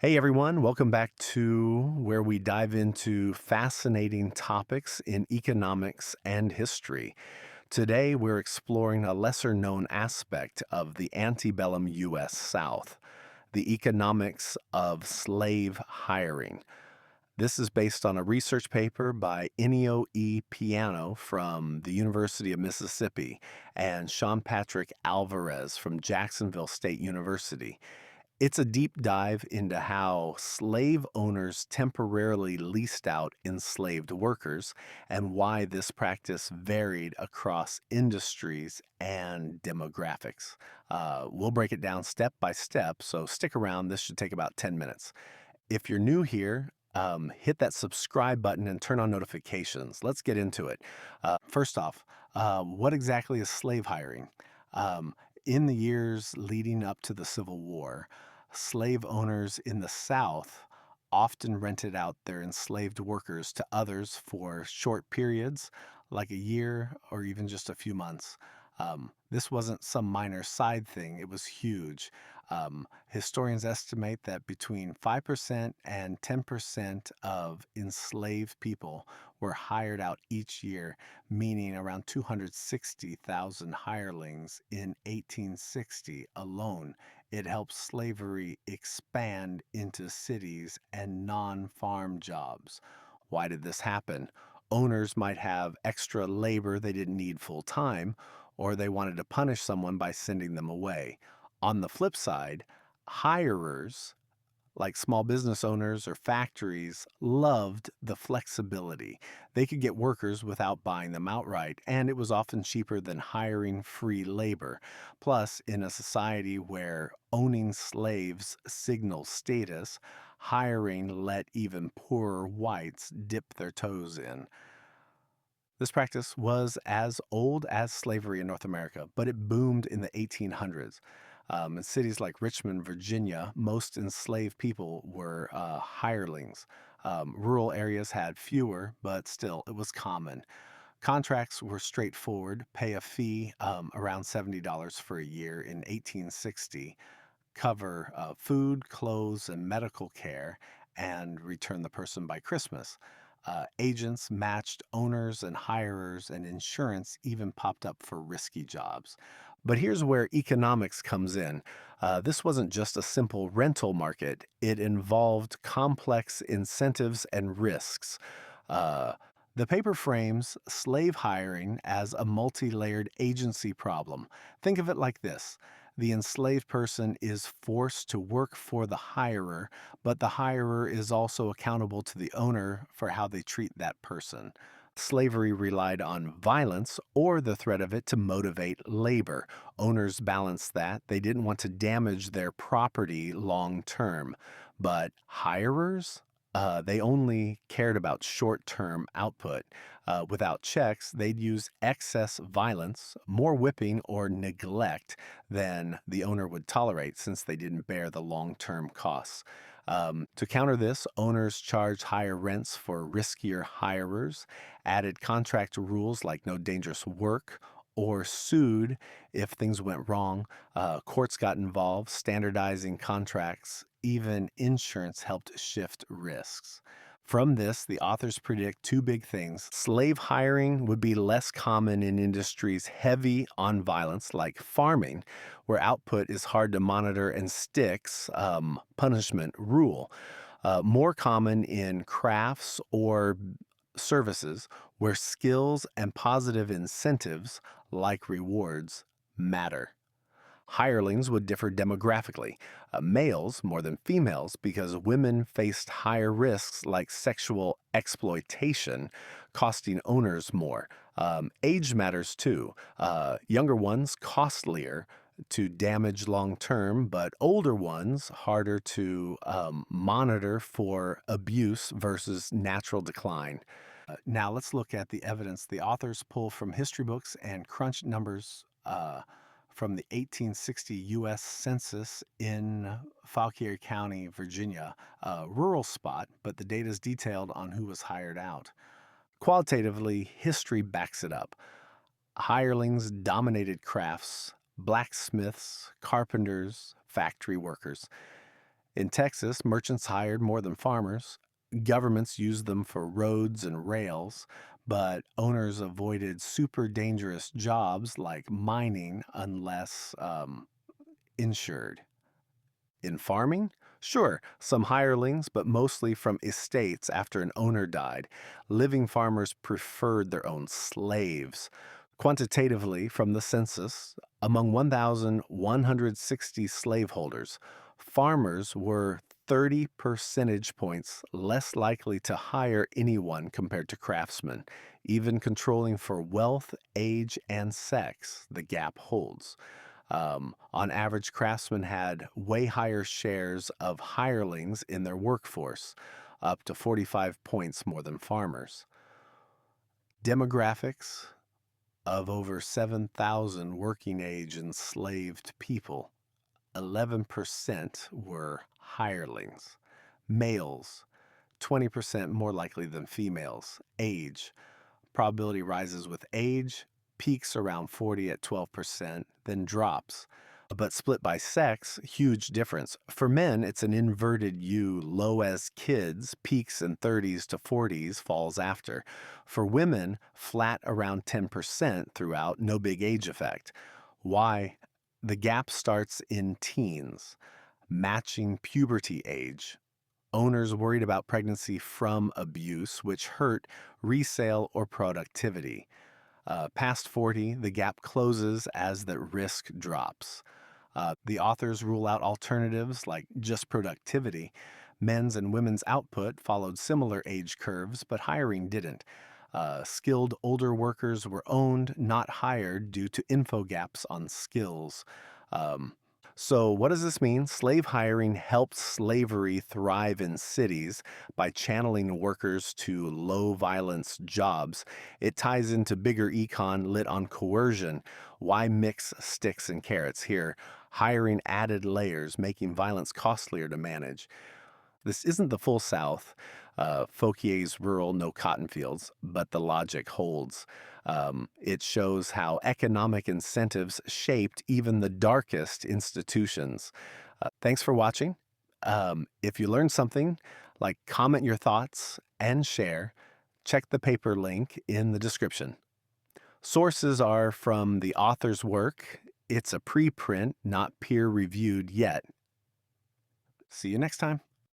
Hey everyone, welcome back to where we dive into fascinating topics in economics and history. Today we're exploring a lesser known aspect of the antebellum U.S. South, the economics of slave hiring. This is based on a research paper by Ennio E. Piano from the University of Mississippi and Sean Patrick Alvarez from Jacksonville State University. It's a deep dive into how slave owners temporarily leased out enslaved workers and why this practice varied across industries and demographics. We'll break it down step by step, so stick around. This should take about 10 minutes. If you're new here, hit that subscribe button and turn on notifications. Let's get into it. First off, what exactly is slave hiring? Um, in the years leading up to the Civil War, slave owners in the South often rented out their enslaved workers to others for short periods, like a year or even just a few months. This wasn't some minor side thing, it was huge. Historians estimate that between 5% and 10% of enslaved people were hired out each year, meaning around 260,000 hirelings in 1860 alone. It helped slavery expand into cities and non farm jobs. Why did this happen? Owners might have extra labor they didn't need full time, or they wanted to punish someone by sending them away. On the flip side, hirers, like small business owners or factories, loved the flexibility. They could get workers without buying them outright, and it was often cheaper than hiring free labor. Plus, in a society where owning slaves signals status, hiring let even poorer whites dip their toes in. This practice was as old as slavery in North America, but it boomed in the 1800s. In cities like Richmond, Virginia, most enslaved people were hirelings. Rural areas had fewer, but still, it was common. Contracts were straightforward: pay a fee, around $70 for a year in 1860, cover food, clothes, and medical care, and return the person by Christmas. Agents matched owners and hirers, and insurance even popped up for risky jobs. But here's where economics comes in. This wasn't just a simple rental market, it involved complex incentives and risks. Uh, the paper frames slave hiring as a multi layered agency problem. Think of it like this: the enslaved person is forced to work for the hirer, but the hirer is also accountable to the owner for how they treat that person. Slavery relied on violence or the threat of it to motivate labor. Owners balanced that. They didn't want to damage their property long term. But hirers? They only cared about short term output. Without checks, they'd use excess violence, more whipping, or neglect than the owner would tolerate since they didn't bear the long term costs. To counter this, owners charged higher rents for riskier hirers, added contract rules like no dangerous work, or sued if things went wrong. Courts got involved, standardizing contracts. Even insurance helped shift risks. From this, the authors predict two big things. Slave hiring would be less common in industries heavy on violence, like farming, where output is hard to monitor and sticks, punishment rule. More common in crafts or services, where skills and positive incentives, like rewards, matter. Hirelings would differ demographically. Males more than females because women faced higher risks like sexual exploitation, costing owners more. Age matters too. Younger ones costlier to damage long term, but older ones harder to monitor for abuse versus natural decline. Now let's look at the evidence the authors pull from history books and crunch numbers from the 1860 U.S. Census in Fauquier County, Virginia, a rural spot, but the data is detailed on who was hired out. Qualitatively, history backs it up. Hirelings dominated crafts: blacksmiths, carpenters, factory workers. In Texas, merchants hired more than farmers. Governments used them for roads and rails, but owners avoided super dangerous jobs like mining unless insured. In farming? Sure, some hirelings, but mostly from estates after an owner died. Living farmers preferred their own slaves. Quantitatively, from the census, among 1,160 slaveholders, farmers were 30 percentage points less likely to hire anyone compared to craftsmen, even controlling for wealth, age, and sex. The gap holds. On average, craftsmen had way higher shares of hirelings in their workforce, up to 45 points more than farmers. Demographics of over 7,000 working age enslaved people, 11% were hirelings. Males, 20% more likely than females. Age, probability rises with age, peaks around 40 at 12%, then drops. But split by sex, huge difference. For men, it's an inverted U, low as kids, peaks in 30s to 40s, falls after. For women, flat around 10% throughout, no big age effect. Why? The gap starts in teens, matching puberty age. Owners worried about pregnancy from abuse, which hurt resale or productivity. Past 40, the gap closes as the risk drops. The authors rule out alternatives like just productivity. Men's and women's output followed similar age curves, but hiring didn't. Skilled older workers were owned, not hired, due to info gaps on skills. Um, so, what does this mean? Slave hiring helped slavery thrive in cities by channeling workers to low violence jobs. It ties into bigger econ lit on coercion. Why mix sticks and carrots here? Hiring added layers, making violence costlier to manage. This isn't the full South. Fauquier's rural, no cotton fields, but the logic holds. It shows how economic incentives shaped even the darkest institutions. Thanks for watching. If you learned something, like comment your thoughts and share, check the paper link in the description. Sources are from the author's work. It's a preprint, not peer reviewed yet. See you next time.